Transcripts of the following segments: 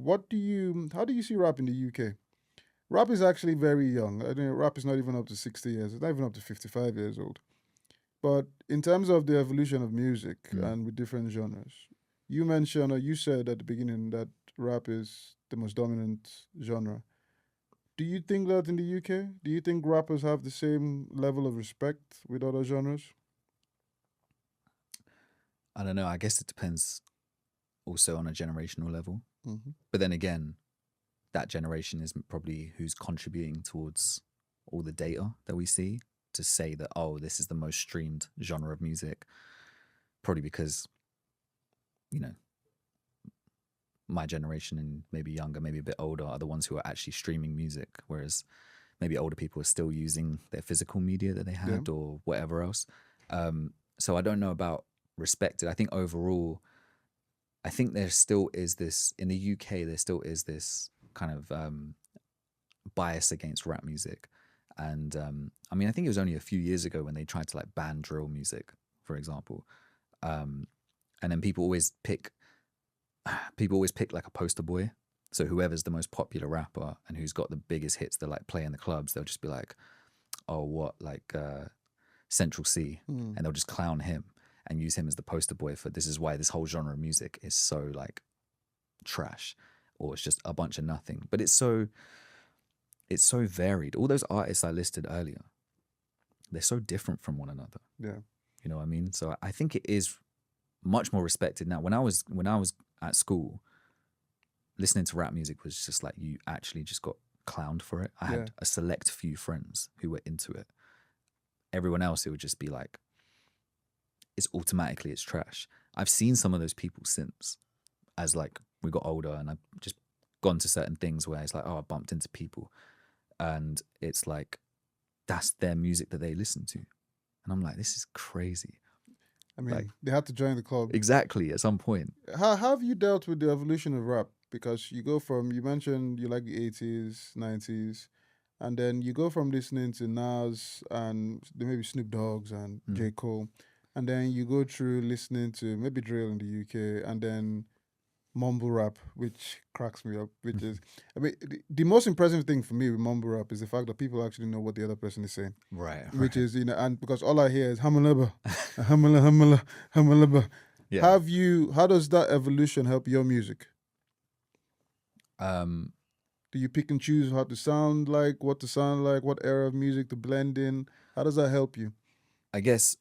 How do you see rap in the UK? Rap is actually very young. I mean, rap is not even up to 60 years. It's not even up to 55 years old. But in terms of the evolution of music Mm. and with different genres, you mentioned or you said at the beginning that rap is the most dominant genre. Do you think that in the UK? Do you think rappers have the same level of respect with other genres? I don't know. I guess it depends also on a generational level. Hmm. But then again, that generation is probably who's contributing towards all the data that we see to say that, oh, this is the most streamed genre of music. Probably because, you know, my generation and maybe younger, maybe a bit older, are the ones who are actually streaming music, whereas maybe older people are still using their physical media that they Yeah. had or whatever else. So I don't know about respected. I think overall, I think there still is this in the UK. There still is this kind of bias against rap music, and I mean, I think it was only a few years ago when they tried to like ban drill music, for example, um, and then people always pick like a poster boy. So whoever's the most popular rapper and who's got the biggest hits that like play in the clubs, they'll just be like, oh, what, like Central C, Mm. and they'll just clown him and use him as the poster boy for this is why this whole genre of music is so like trash, or it's just a bunch of nothing. But it's so varied. All those artists I listed earlier, they're so different from one another. Yeah. You know what I mean? So I think it is much more respected now. When I was at school, listening to rap music was just like you actually just got clowned for it. I Yeah. had a select few friends who were into it. Everyone else, it would just be like, it's trash. I've seen some of those people since, as like we got older, and I've just gone to certain things where it's like, oh, I bumped into people, and it's like that's their music that they listen to, and I'm like, this is crazy. I mean, Like they had to join the club. exactly at some point. How have you dealt with the evolution of rap? Because you go from, you mentioned you like the 80s, 90s, and then you go from listening to Nas and maybe Snoop Dogg's and Mm. J. Cole, and then you go through listening to maybe drill in the UK, and then mumble rap, which cracks me up. Which is, I mean, the most impressive thing for me with mumble rap is the fact that people actually know what the other person is saying, Right, which right. is, and because all I hear is hamalaba, hamala, hamala, hamalaba. Yeah. How does that evolution help your music? Um, Do you pick and choose how to sound like, what to sound like, what era of music to blend in? How does that help you? I guess,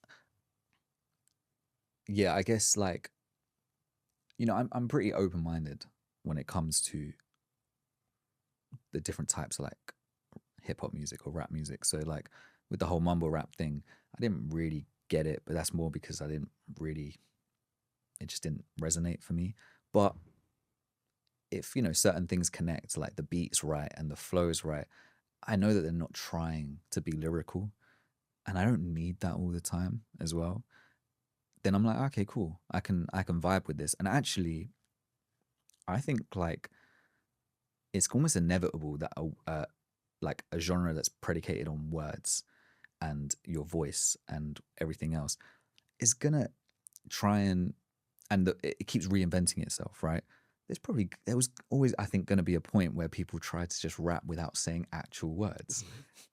yeah, I guess like, I'm pretty open minded when it comes to the different types of like hip hop music or rap music. So like with the whole mumble rap thing, I didn't really get it, but that's more because it just didn't resonate for me. But if, certain things connect, like the beat's right and the flow's right, I know that they're not trying to be lyrical, and I don't need that all the time as well. Then I'm like, okay, cool. I can vibe with this. And actually, I think like it's almost inevitable that like a genre that's predicated on words and your voice and everything else is gonna try and it keeps reinventing itself, right? There was always, I think, going to be a point where people try to just rap without saying actual words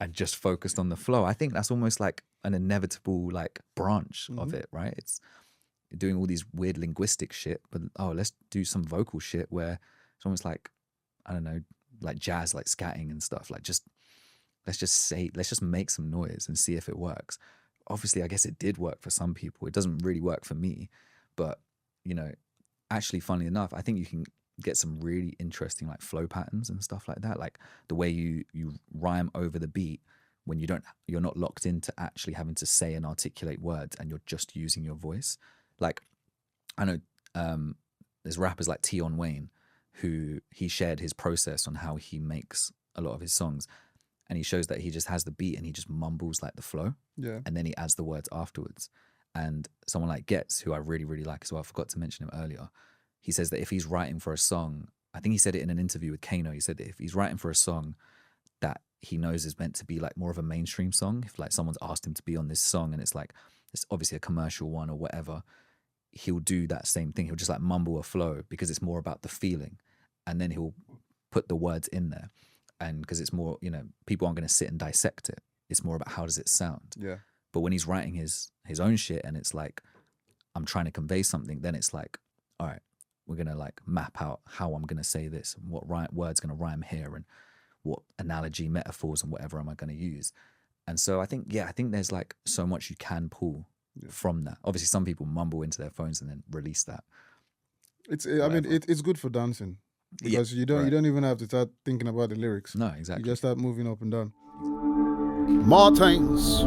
and just focused on the flow. I think that's almost like an inevitable like branch of Mm-hmm. it, right? It's doing all these weird linguistic shit, but oh, let's do some vocal shit where it's almost like, I don't know, like jazz, like scatting and stuff. Like just let's just make some noise and see if it works. Obviously, I guess it did work for some people. It doesn't really work for me, but you know, actually, funnily enough, I think you can get some really interesting like flow patterns and stuff like that. Like the way you rhyme over the beat when you're not locked into actually having to say and articulate words, and you're just using your voice. Like I know there's rappers like Tion Wayne, who he shared his process on how he makes a lot of his songs, and he shows that he just has the beat and he just mumbles like the flow, Yeah. and then he adds the words afterwards. And someone like Getz, who I really, really like as well, I forgot to mention him earlier, he says that if he's writing for a song, I think he said it in an interview with Kano, he said that if he's writing for a song that he knows is meant to be like more of a mainstream song, if like someone's asked him to be on this song and it's like, it's obviously a commercial one or whatever, he'll do that same thing. He'll just like mumble a flow because it's more about the feeling. and then he'll put the words in there, and because it's more, you know, people aren't going to sit and dissect it. It's more about how does it sound. Yeah. But when he's writing his own shit and it's like, I'm trying to convey something, then it's like, all right, we're going to like map out how I'm going to say this, and what word's going to rhyme here, and what analogy, metaphors, and whatever am I going to use. And so I think there's like so much you can pull from that. Obviously, some people mumble into their phones and then release that. I mean, it's good for dancing because you don't even have to start thinking about the lyrics. No, exactly. You just start moving up and down. More things.